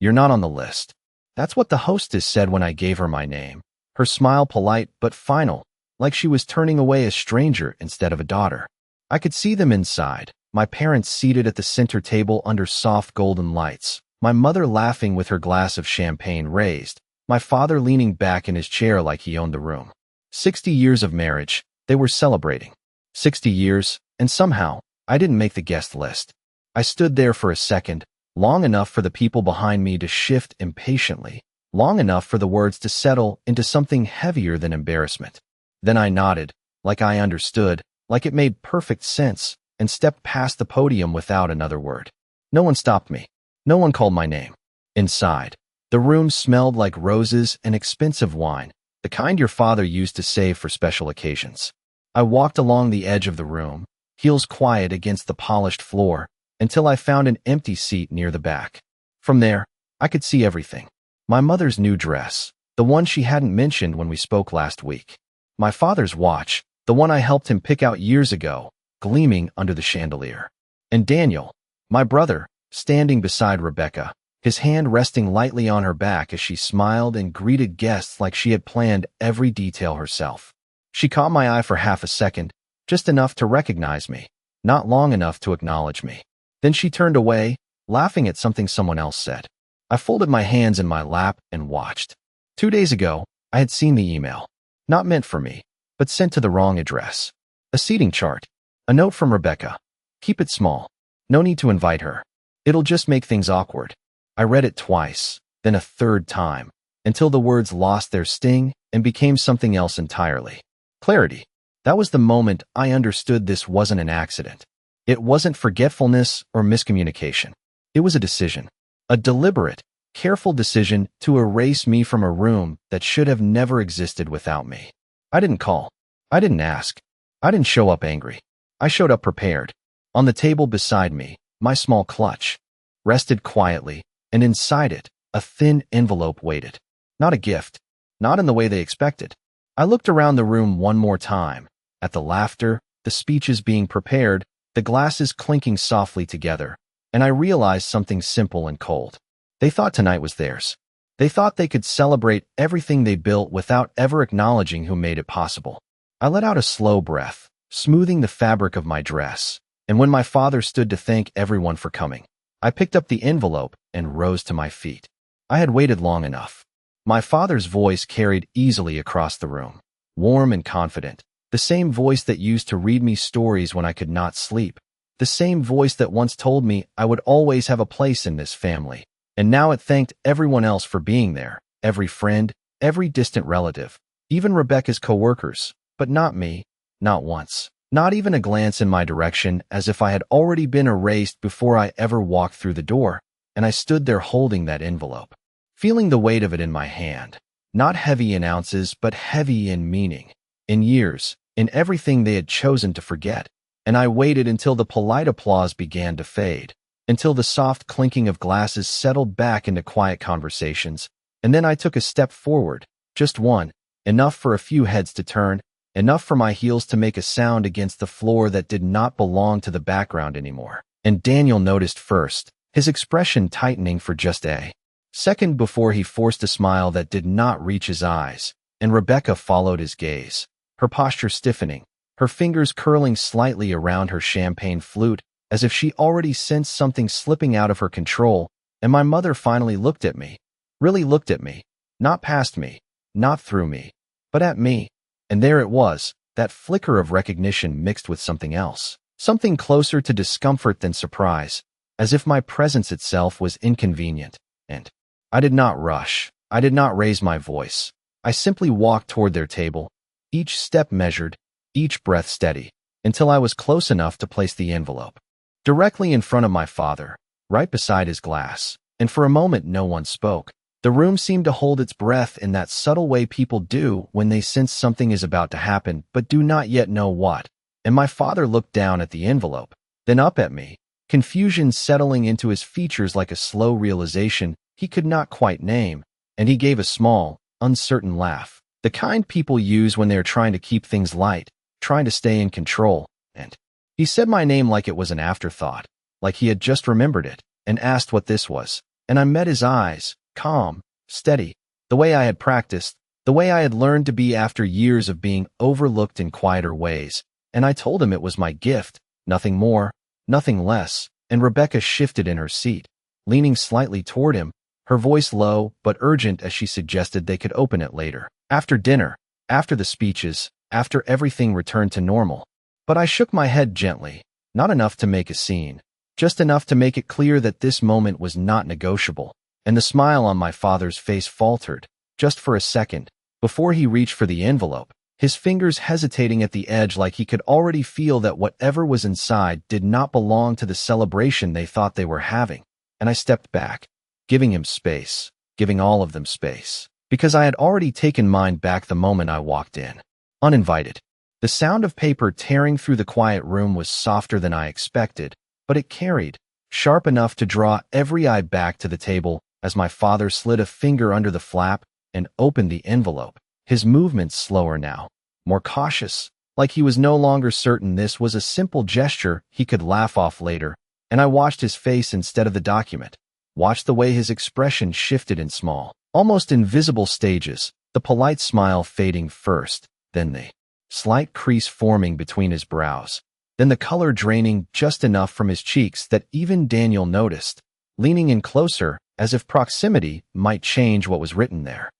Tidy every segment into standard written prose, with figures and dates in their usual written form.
"You're not on the list." That's what the hostess said when I gave her my name. Her smile polite but final, like she was turning away a stranger instead of a daughter. I could see them inside, my parents seated at the center table under soft golden lights, my mother laughing with her glass of champagne raised, my father leaning back in his chair like he owned the room. 60 years of marriage, they were celebrating. 60 years, and somehow, I didn't make the guest list. I stood there for a second, long enough for the people behind me to shift impatiently, long enough for the words to settle into something heavier than embarrassment. Then I nodded, like I understood, like it made perfect sense, and stepped past the podium without another word. No one stopped me. No one called my name. Inside, the room smelled like roses and expensive wine, the kind your father used to save for special occasions. I walked along the edge of the room, heels quiet against the polished floor, until I found an empty seat near the back. From there, I could see everything. My mother's new dress, the one she hadn't mentioned when we spoke last week. My father's watch, the one I helped him pick out years ago, gleaming under the chandelier. And Daniel, my brother, standing beside Rebecca, his hand resting lightly on her back as she smiled and greeted guests like she had planned every detail herself. She caught my eye for half a second, just enough to recognize me, not long enough to acknowledge me. Then she turned away, laughing at something someone else said. I folded my hands in my lap and watched. 2 days ago, I had seen the email. Not meant for me, but sent to the wrong address. A seating chart. A note from Rebecca. Keep it small. No need to invite her. It'll just make things awkward. I read it twice, then a third time, until the words lost their sting and became something else entirely. Clarity. That was the moment I understood this wasn't an accident. It wasn't forgetfulness or miscommunication. It was a decision. A deliberate, careful decision to erase me from a room that should have never existed without me. I didn't call. I didn't ask. I didn't show up angry. I showed up prepared. On the table beside me, my small clutch rested quietly, and inside it, a thin envelope waited. Not a gift. Not in the way they expected. I looked around the room one more time, at the laughter, the speeches being prepared, the glasses clinking softly together, and I realized something simple and cold. They thought tonight was theirs. They thought they could celebrate everything they built without ever acknowledging who made it possible. I let out a slow breath, smoothing the fabric of my dress, and when my father stood to thank everyone for coming, I picked up the envelope and rose to my feet. I had waited long enough. My father's voice carried easily across the room, warm and confident. The same voice that used to read me stories when I could not sleep. The same voice that once told me I would always have a place in this family. And now it thanked everyone else for being there, every friend, every distant relative, even Rebecca's coworkers, but not me, not once. Not even a glance in my direction, as if I had already been erased before I ever walked through the door, and I stood there holding that envelope, feeling the weight of it in my hand. Not heavy in ounces, but heavy in meaning, in years, in everything they had chosen to forget. And I waited until the polite applause began to fade, until the soft clinking of glasses settled back into quiet conversations, and then I took a step forward, just one, enough for a few heads to turn, enough for my heels to make a sound against the floor that did not belong to the background anymore. And Daniel noticed first, his expression tightening for just a second before he forced a smile that did not reach his eyes, and Rebecca followed his gaze, her posture stiffening, her fingers curling slightly around her champagne flute, as if she already sensed something slipping out of her control, and my mother finally looked at me, really looked at me, not past me, not through me, but at me. And there it was, that flicker of recognition mixed with something else, something closer to discomfort than surprise, as if my presence itself was inconvenient. And I did not rush. I did not raise my voice. I simply walked toward their table, each step measured, each breath steady, until I was close enough to place the envelope directly in front of my father, right beside his glass. And for a moment no one spoke. The room seemed to hold its breath in that subtle way people do when they sense something is about to happen but do not yet know what. And my father looked down at the envelope, then up at me, confusion settling into his features like a slow realization he could not quite name, and he gave a small, uncertain laugh, the kind people use when they are trying to keep things light, trying to stay in control, and he said my name like it was an afterthought, like he had just remembered it, and asked what this was. and I met his eyes, calm, steady, the way I had practiced, the way I had learned to be after years of being overlooked in quieter ways, and I told him it was my gift, nothing more, nothing less, and Rebecca shifted in her seat, leaning slightly toward him, her voice low but urgent as she suggested they could open it later. After dinner, after the speeches, after everything returned to normal. But I shook my head gently, not enough to make a scene, just enough to make it clear that this moment was not negotiable, and the smile on my father's face faltered, just for a second, before he reached for the envelope, his fingers hesitating at the edge like he could already feel that whatever was inside did not belong to the celebration they thought they were having. And I stepped back, giving him space, giving all of them space, because I had already taken mine back the moment I walked in. Uninvited. The sound of paper tearing through the quiet room was softer than I expected, but it carried, sharp enough to draw every eye back to the table as my father slid a finger under the flap and opened the envelope, his movements slower now, more cautious, like he was no longer certain this was a simple gesture he could laugh off later, and I watched his face instead of the document, watched the way his expression shifted in small, almost invisible stages, the polite smile fading first, then the slight crease forming between his brows, then the color draining just enough from his cheeks that even Daniel noticed, leaning in closer as if proximity might change what was written there.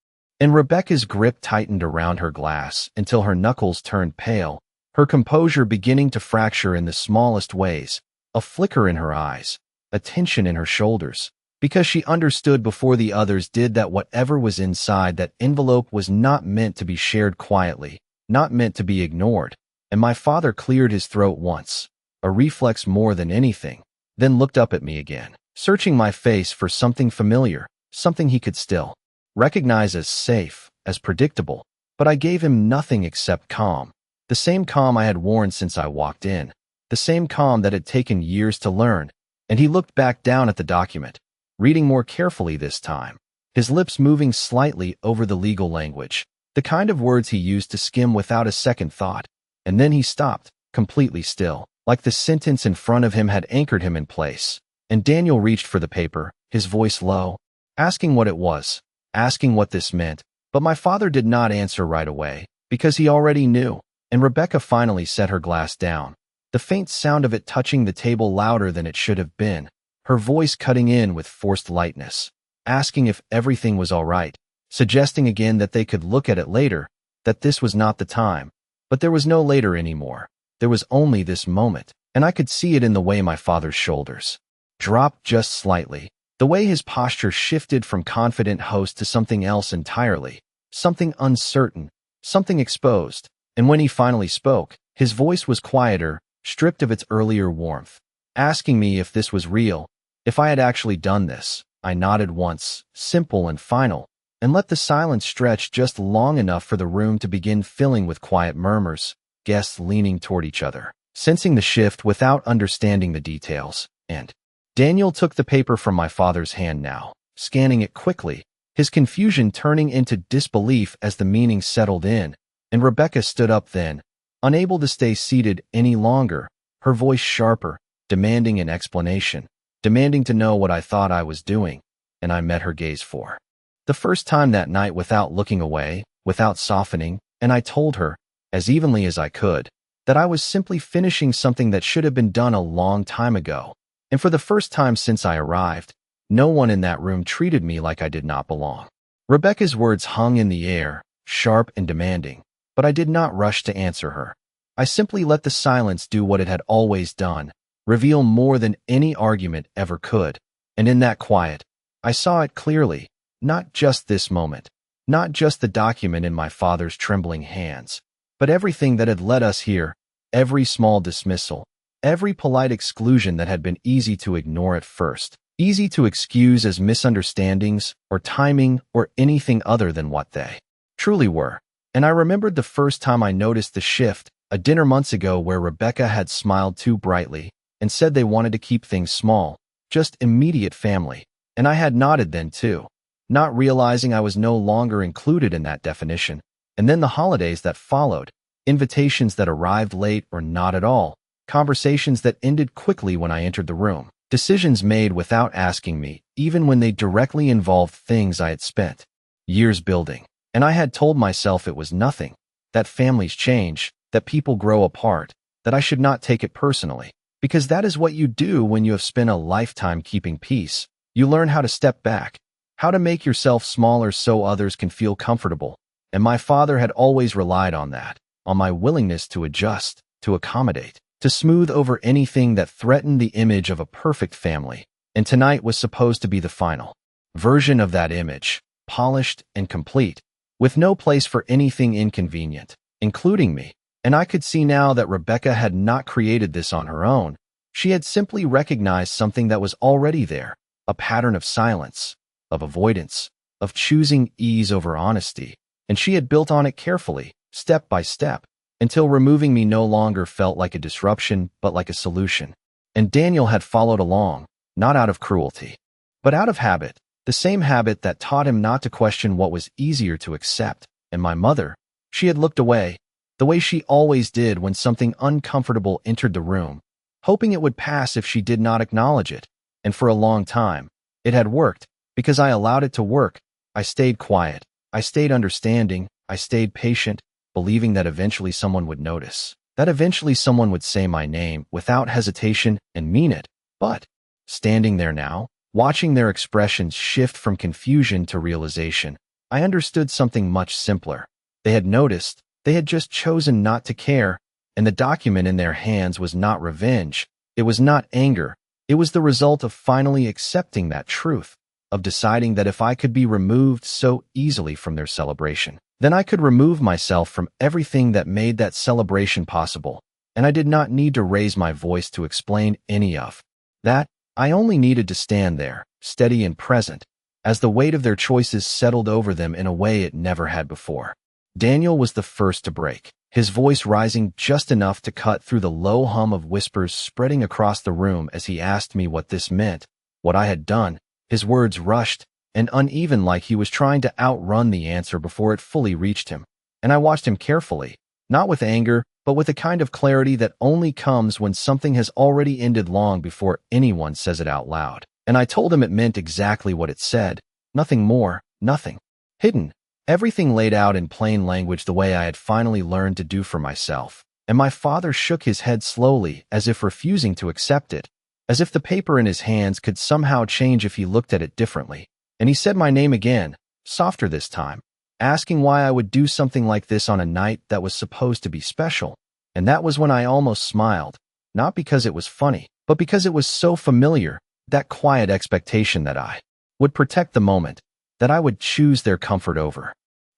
And Rebecca's grip tightened around her glass until her knuckles turned pale, her composure beginning to fracture in the smallest ways, a flicker in her eyes, a tension in her shoulders, because she understood before the others did that whatever was inside that envelope was not meant to be shared quietly, not meant to be ignored. And my father cleared his throat once, a reflex more than anything, then looked up at me again, searching my face for something familiar, something he could still recognize as safe, as predictable. But I gave him nothing except calm, the same calm I had worn since I walked in, the same calm that had taken years to learn. And he looked back down at the document, reading more carefully this time, his lips moving slightly over the legal language, the kind of words he used to skim without a second thought. And then he stopped, completely still, like the sentence in front of him had anchored him in place. And Daniel reached for the paper, his voice low, asking what it was, asking what this meant. But my father did not answer right away, because he already knew. And Rebecca finally set her glass down, the faint sound of it touching the table louder than it should have been, her voice cutting in with forced lightness, asking if everything was all right, suggesting again that they could look at it later, that this was not the time. But there was no later anymore. There was only this moment, and I could see it in the way my father's shoulders dropped just slightly, the way his posture shifted from confident host to something else entirely, something uncertain, something exposed. And when he finally spoke, his voice was quieter, stripped of its earlier warmth, asking me if this was real, if I had actually done this. I nodded once, simple and final, and let the silence stretch just long enough for the room to begin filling with quiet murmurs, guests leaning toward each other, sensing the shift without understanding the details. And Daniel took the paper from my father's hand now, scanning it quickly, his confusion turning into disbelief as the meaning settled in. And Rebecca stood up then, unable to stay seated any longer, her voice sharper, demanding an explanation, demanding to know what I thought I was doing. And I met her gaze for the first time that night without looking away, without softening, and I told her, as evenly as I could, that I was simply finishing something that should have been done a long time ago. And for the first time since I arrived, no one in that room treated me like I did not belong. Rebecca's words hung in the air, sharp and demanding, but I did not rush to answer her. I simply let the silence do what it had always done, reveal more than any argument ever could. And in that quiet, I saw it clearly, not just this moment, not just the document in my father's trembling hands, but everything that had led us here, every small dismissal, every polite exclusion that had been easy to ignore at first, easy to excuse as misunderstandings or timing or anything other than what they truly were. And I remembered the first time I noticed the shift, a dinner months ago where Rebecca had smiled too brightly and said they wanted to keep things small, just immediate family. And I had nodded then too, not realizing I was no longer included in that definition. And then the holidays that followed, invitations that arrived late or not at all, conversations that ended quickly when I entered the room, Decisions made without asking me, even when they directly involved things I had spent years building. And I had told myself it was nothing, that families change, that people grow apart, that I should not take it personally. Because that is what you do when you have spent a lifetime keeping peace. You learn how to step back, how to make yourself smaller so others can feel comfortable. And my father had always relied on that, on my willingness to adjust, to accommodate, to smooth over anything that threatened the image of a perfect family. And tonight was supposed to be the final version of that image, polished and complete, with no place for anything inconvenient, including me. And I could see now that Rebecca had not created this on her own. She had simply recognized something that was already there, a pattern of silence, of avoidance, of choosing ease over honesty. And she had built on it carefully, step by step, until removing me no longer felt like a disruption, but like a solution. And Daniel had followed along, not out of cruelty, but out of habit, the same habit that taught him not to question what was easier to accept. And my mother, she had looked away, the way she always did when something uncomfortable entered the room, hoping it would pass if she did not acknowledge it. And for a long time, it had worked, because I allowed it to work. I stayed quiet, I stayed understanding, I stayed patient, believing that eventually someone would notice, that eventually someone would say my name without hesitation and mean it. But, standing there now, watching their expressions shift from confusion to realization, I understood something much simpler. They had noticed, they had just chosen not to care, and the document in their hands was not revenge, it was not anger, it was the result of finally accepting that truth, of deciding that if I could be removed so easily from their celebration, then I could remove myself from everything that made that celebration possible, and I did not need to raise my voice to explain any of that. I only needed to stand there, steady and present, as the weight of their choices settled over them in a way it never had before. Daniel was the first to break, his voice rising just enough to cut through the low hum of whispers spreading across the room as he asked me what this meant, what I had done. His words rushed and uneven, like he was trying to outrun the answer before it fully reached him. And I watched him carefully, not with anger, but with a kind of clarity that only comes when something has already ended long before anyone says it out loud. And I told him it meant exactly what it said, nothing more, nothing hidden, everything laid out in plain language the way I had finally learned to do for myself. And my father shook his head slowly, as if refusing to accept it, as if the paper in his hands could somehow change if he looked at it differently. And he said my name again, softer this time, asking why I would do something like this on a night that was supposed to be special. And that was when I almost smiled, not because it was funny, but because it was so familiar, that quiet expectation that I would protect the moment, that I would choose their comfort over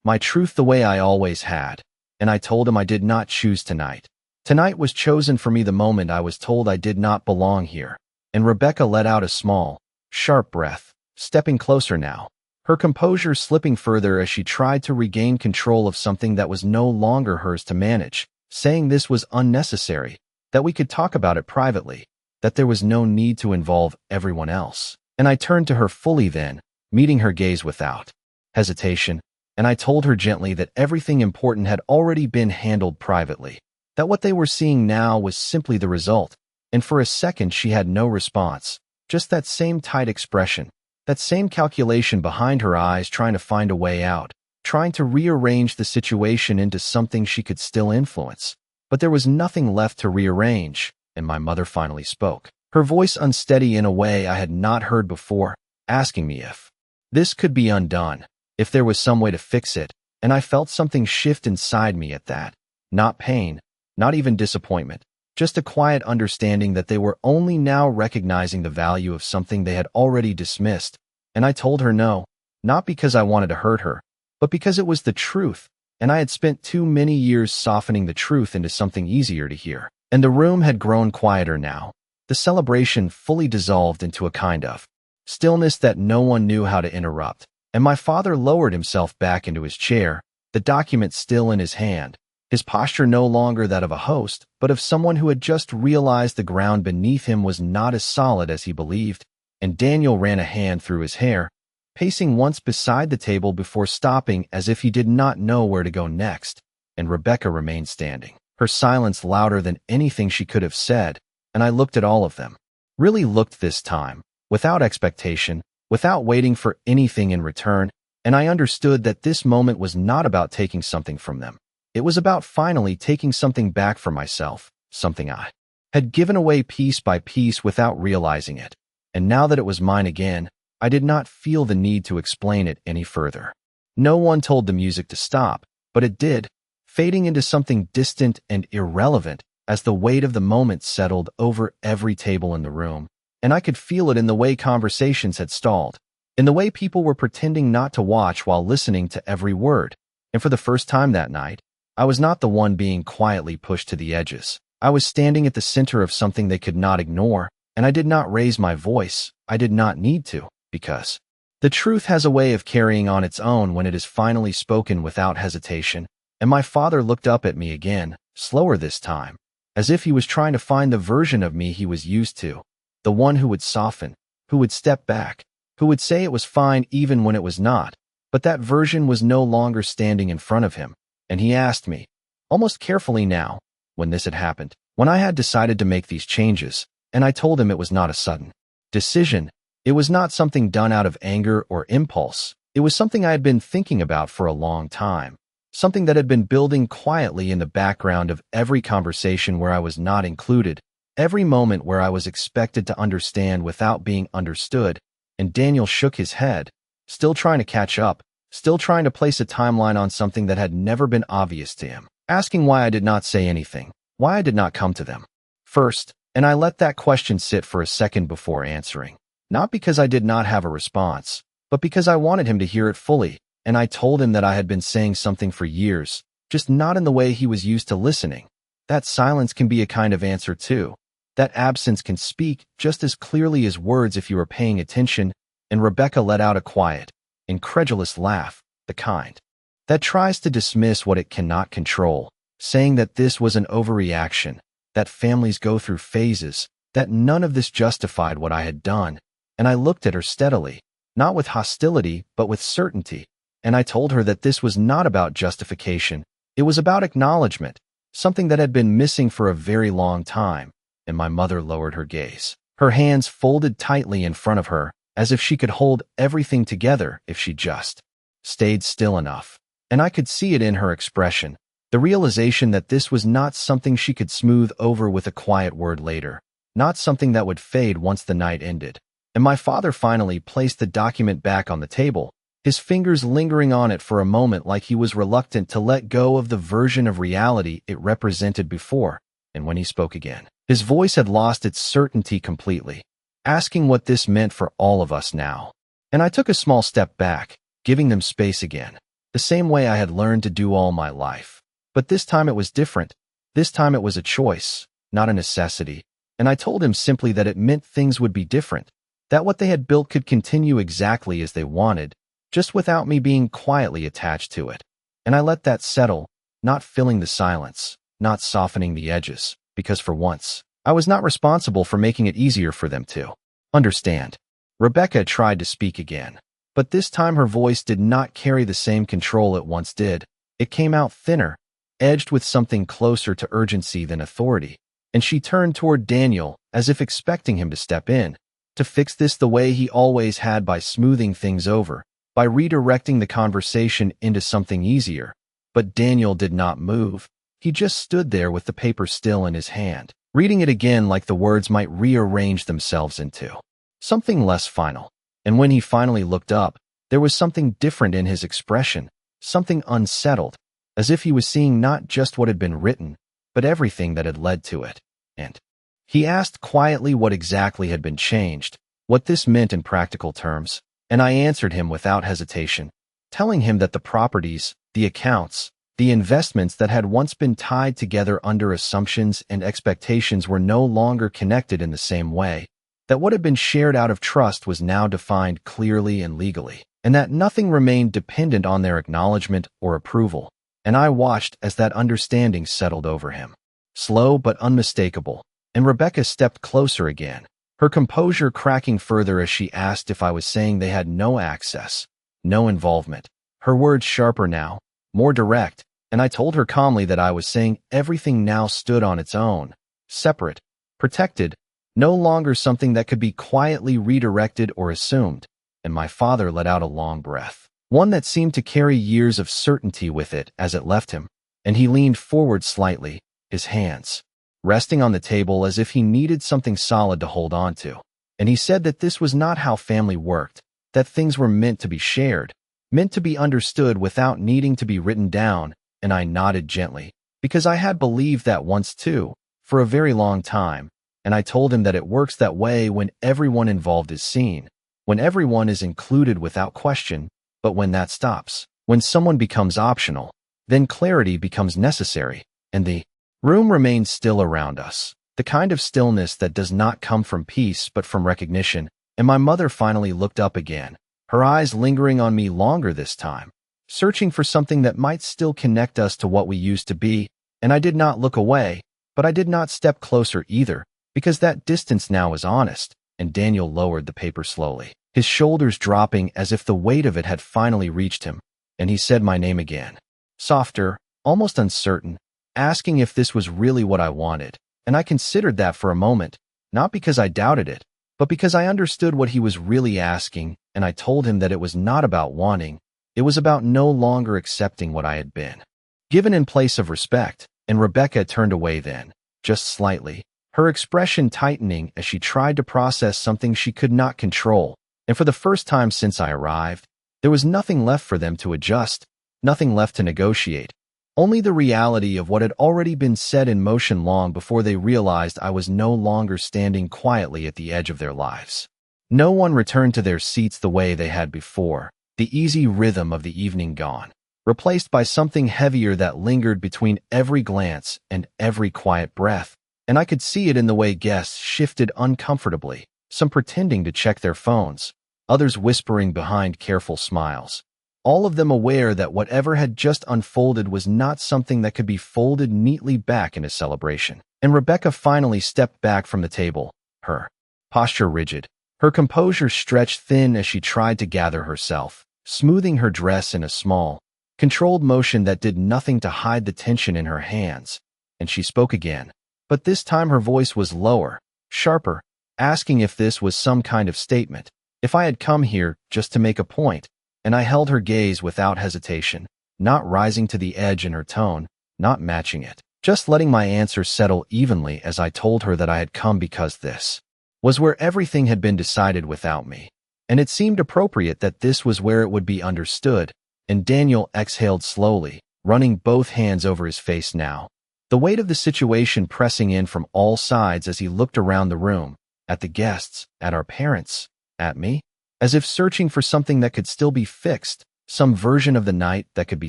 my truth the way I always had. And I told him I did not choose tonight. Tonight was chosen for me the moment I was told I did not belong here. And Rebecca let out a small, sharp breath, stepping closer now, her composure slipping further as she tried to regain control of something that was no longer hers to manage, saying this was unnecessary, that we could talk about it privately, that there was no need to involve everyone else. And I turned to her fully then, meeting her gaze without hesitation, and I told her gently that everything important had already been handled privately, that what they were seeing now was simply the result. And for a second she had no response, just that same tight expression, that same calculation behind her eyes, trying to find a way out, trying to rearrange the situation into something she could still influence. But there was nothing left to rearrange, and my mother finally spoke, her voice unsteady in a way I had not heard before, asking me if this could be undone, if there was some way to fix it. And I felt something shift inside me at that. Not pain, not even disappointment, just a quiet understanding that they were only now recognizing the value of something they had already dismissed. And I told her no, not because I wanted to hurt her, but because it was the truth, and I had spent too many years softening the truth into something easier to hear. And the room had grown quieter now. The celebration fully dissolved into a kind of stillness that no one knew how to interrupt. And my father lowered himself back into his chair, the document still in his hand, his posture no longer that of a host, but of someone who had just realized the ground beneath him was not as solid as he believed. And Daniel ran a hand through his hair, pacing once beside the table before stopping as if he did not know where to go next. And Rebecca remained standing, her silence louder than anything she could have said, and I looked at all of them. really looked this time, without expectation, without waiting for anything in return, and I understood that this moment was not about taking something from them. It was about finally taking something back for myself, something I had given away piece by piece without realizing it. And now that it was mine again, I did not feel the need to explain it any further. No one told the music to stop, but it did, fading into something distant and irrelevant as the weight of the moment settled over every table in the room. And I could feel it in the way conversations had stalled, in the way people were pretending not to watch while listening to every word. And for the first time that night, I was not the one being quietly pushed to the edges. I was standing at the center of something they could not ignore, and I did not raise my voice. I did not need to, because the truth has a way of carrying on its own when it is finally spoken without hesitation. And my father looked up at me again, slower this time, as if he was trying to find the version of me he was used to, the one who would soften, who would step back, who would say it was fine even when it was not. But that version was no longer standing in front of him, and he asked me, almost carefully now, when this had happened, when I had decided to make these changes, and I told him it was not a sudden decision. It was not something done out of anger or impulse. It was something I had been thinking about for a long time, something that had been building quietly in the background of every conversation where I was not included, every moment where I was expected to understand without being understood. And Daniel shook his head, still trying to catch up, still trying to place a timeline on something that had never been obvious to him, asking why I did not say anything, why I did not come to them first. And I let that question sit for a second before answering, not because I did not have a response, but because I wanted him to hear it fully. And I told him that I had been saying something for years, just not in the way he was used to listening. That silence can be a kind of answer too. That absence can speak just as clearly as words if you are paying attention. And Rebecca let out a quiet, incredulous laugh, the kind that tries to dismiss what it cannot control, saying that this was an overreaction, that families go through phases, that none of this justified what I had done. And I looked at her steadily, not with hostility, but with certainty. And I told her that this was not about justification. It was about acknowledgement, something that had been missing for a very long time. And my mother lowered her gaze, her hands folded tightly in front of her, as if she could hold everything together if she just stayed still enough. And I could see it in her expression, the realization that this was not something she could smooth over with a quiet word later, not something that would fade once the night ended. And my father finally placed the document back on the table, his fingers lingering on it for a moment like he was reluctant to let go of the version of reality it represented before. And when he spoke again, his voice had lost its certainty completely, asking what this meant for all of us now. And I took a small step back, giving them space again, the same way I had learned to do all my life. But this time it was different. This time it was a choice, not a necessity. And I told him simply that it meant things would be different, that what they had built could continue exactly as they wanted, just without me being quietly attached to it. And I let that settle, not filling the silence, not softening the edges, because for once, I was not responsible for making it easier for them to understand. Rebecca tried to speak again, but this time her voice did not carry the same control it once did. It came out thinner, edged with something closer to urgency than authority. And she turned toward Daniel, as if expecting him to step in, to fix this the way he always had, by smoothing things over, by redirecting the conversation into something easier. But Daniel did not move. He just stood there with the paper still in his hand, reading it again like the words might rearrange themselves into something less final. And when he finally looked up, there was something different in his expression, something unsettled, as if he was seeing not just what had been written, but everything that had led to it. And he asked quietly what exactly had been changed, what this meant in practical terms. And I answered him without hesitation, telling him that the properties, the accounts, the investments that had once been tied together under assumptions and expectations were no longer connected in the same way, that what had been shared out of trust was now defined clearly and legally, and that nothing remained dependent on their acknowledgement or approval. And I watched as that understanding settled over him, slow but unmistakable. And Rebecca stepped closer again, her composure cracking further as she asked if I was saying they had no access, no involvement. Her words sharper now, more direct, and I told her calmly that I was saying everything now stood on its own, separate, protected, no longer something that could be quietly redirected or assumed, and my father let out a long breath, one that seemed to carry years of certainty with it as it left him, and he leaned forward slightly, his hands resting on the table as if he needed something solid to hold on to. And he said that this was not how family worked, that things were meant to be shared, meant to be understood without needing to be written down, and I nodded gently, because I had believed that once too, for a very long time, and I told him that it works that way when everyone involved is seen, when everyone is included without question, but when that stops, when someone becomes optional, then clarity becomes necessary, and the room remained still around us, the kind of stillness that does not come from peace but from recognition, and my mother finally looked up again, her eyes lingering on me longer this time, searching for something that might still connect us to what we used to be, and I did not look away, but I did not step closer either, because that distance now is honest, and Daniel lowered the paper slowly, his shoulders dropping as if the weight of it had finally reached him, and he said my name again, softer, almost uncertain, asking if this was really what I wanted, and I considered that for a moment, not because I doubted it, but because I understood what he was really asking, and I told him that it was not about wanting, it was about no longer accepting what I had been given in place of respect, and Rebecca turned away then, just slightly, her expression tightening as she tried to process something she could not control, and for the first time since I arrived, there was nothing left for them to adjust, nothing left to negotiate, only the reality of what had already been set in motion long before they realized I was no longer standing quietly at the edge of their lives. No one returned to their seats the way they had before, the easy rhythm of the evening gone, replaced by something heavier that lingered between every glance and every quiet breath, and I could see it in the way guests shifted uncomfortably, some pretending to check their phones, others whispering behind careful smiles, all of them aware that whatever had just unfolded was not something that could be folded neatly back in a celebration. And Rebecca finally stepped back from the table, her posture rigid, her composure stretched thin as she tried to gather herself, smoothing her dress in a small, controlled motion that did nothing to hide the tension in her hands. And she spoke again, but this time her voice was lower, sharper, asking if this was some kind of statement, if I had come here just to make a point. And I held her gaze without hesitation, not rising to the edge in her tone, not matching it, just letting my answer settle evenly as I told her that I had come because this was where everything had been decided without me, and it seemed appropriate that this was where it would be understood, and Daniel exhaled slowly, running both hands over his face now, the weight of the situation pressing in from all sides as he looked around the room, at the guests, at our parents, at me, as if searching for something that could still be fixed, some version of the night that could be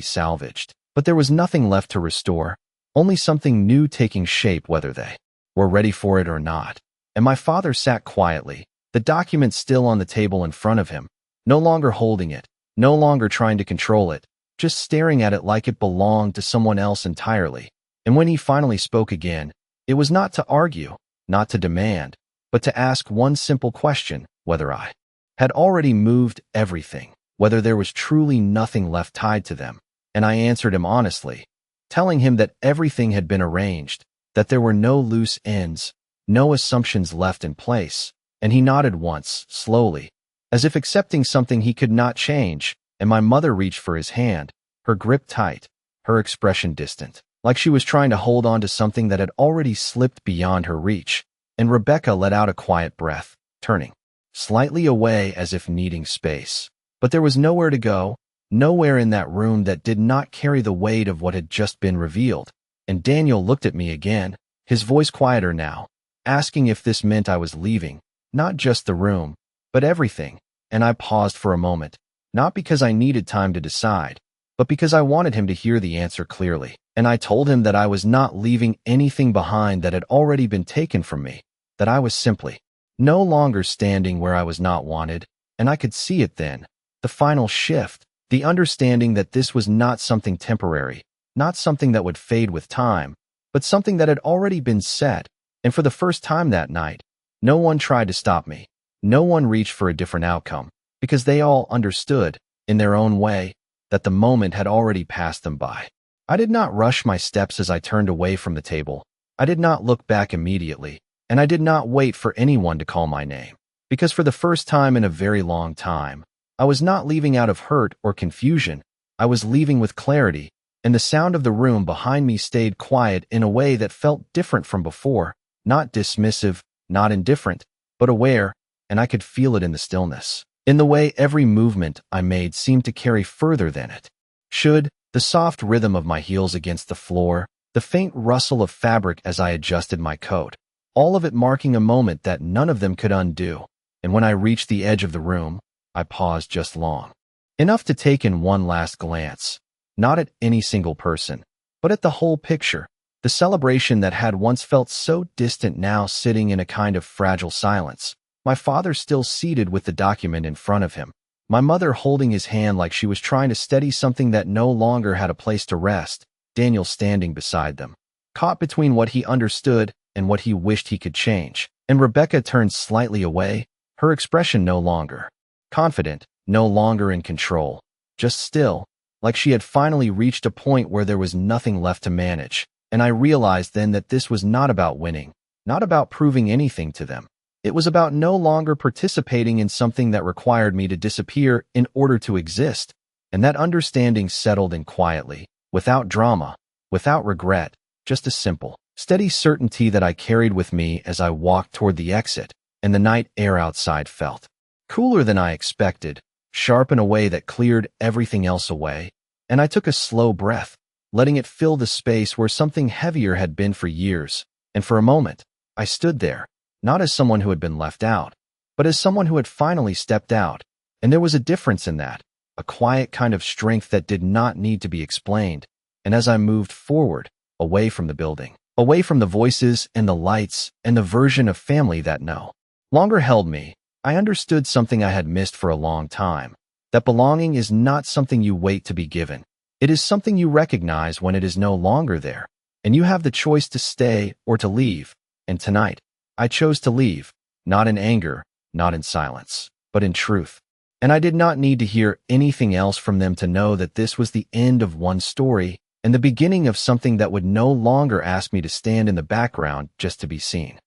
salvaged. But there was nothing left to restore, only something new taking shape whether they were ready for it or not. And my father sat quietly, the document still on the table in front of him, no longer holding it, no longer trying to control it, just staring at it like it belonged to someone else entirely. And when he finally spoke again, it was not to argue, not to demand, but to ask one simple question, whether I had already moved everything, whether there was truly nothing left tied to them, and I answered him honestly, telling him that everything had been arranged, that there were no loose ends, no assumptions left in place, and he nodded once, slowly, as if accepting something he could not change, and my mother reached for his hand, her grip tight, her expression distant, like she was trying to hold on to something that had already slipped beyond her reach, and Rebecca let out a quiet breath, turning slightly away as if needing space. But there was nowhere to go, nowhere in that room that did not carry the weight of what had just been revealed. And Daniel looked at me again, his voice quieter now, asking if this meant I was leaving, not just the room, but everything. And I paused for a moment, not because I needed time to decide, but because I wanted him to hear the answer clearly. And I told him that I was not leaving anything behind that had already been taken from me, that I was simply no longer standing where I was not wanted, and I could see it then, the final shift, the understanding that this was not something temporary, not something that would fade with time, but something that had already been set, and for the first time that night, no one tried to stop me, no one reached for a different outcome, because they all understood, in their own way, that the moment had already passed them by. I did not rush my steps as I turned away from the table. I did not look back immediately, And I did not wait for anyone to call my name, because for the first time in a very long time, I was not leaving out of hurt or confusion. I was leaving with clarity, and the sound of the room behind me stayed quiet in a way that felt different from before, not dismissive, not indifferent, but aware, and I could feel it in the stillness. In the way every movement I made seemed to carry further than it should, the soft rhythm of my heels against the floor, the faint rustle of fabric as I adjusted my coat, all of it marking a moment that none of them could undo. And when I reached the edge of the room, I paused just long enough to take in one last glance, not at any single person, but at the whole picture, the celebration that had once felt so distant now sitting in a kind of fragile silence. My father still seated with the document in front of him, my mother holding his hand like she was trying to steady something that no longer had a place to rest, Daniel standing beside them, caught between what he understood and what he wished he could change. And Rebecca turned slightly away, her expression no longer confident, no longer in control, just still, like she had finally reached a point where there was nothing left to manage. And I realized then that this was not about winning, not about proving anything to them. It was about no longer participating in something that required me to disappear in order to exist. And that understanding settled in quietly, without drama, without regret, just a simple, steady certainty that I carried with me as I walked toward the exit. And the night air outside felt cooler than I expected, sharp in a way that cleared everything else away. And I took a slow breath, letting it fill the space where something heavier had been for years. And for a moment, I stood there, not as someone who had been left out, but as someone who had finally stepped out. And there was a difference in that, a quiet kind of strength that did not need to be explained. And as I moved forward, away from the building, away from the voices and the lights and the version of family that no longer held me, I understood something I had missed for a long time, that belonging is not something you wait to be given. It is something you recognize when it is no longer there, and you have the choice to stay or to leave. And tonight, I chose to leave, not in anger, not in silence, but in truth. And I did not need to hear anything else from them to know that this was the end of one story and the beginning of something that would no longer ask me to stand in the background just to be seen.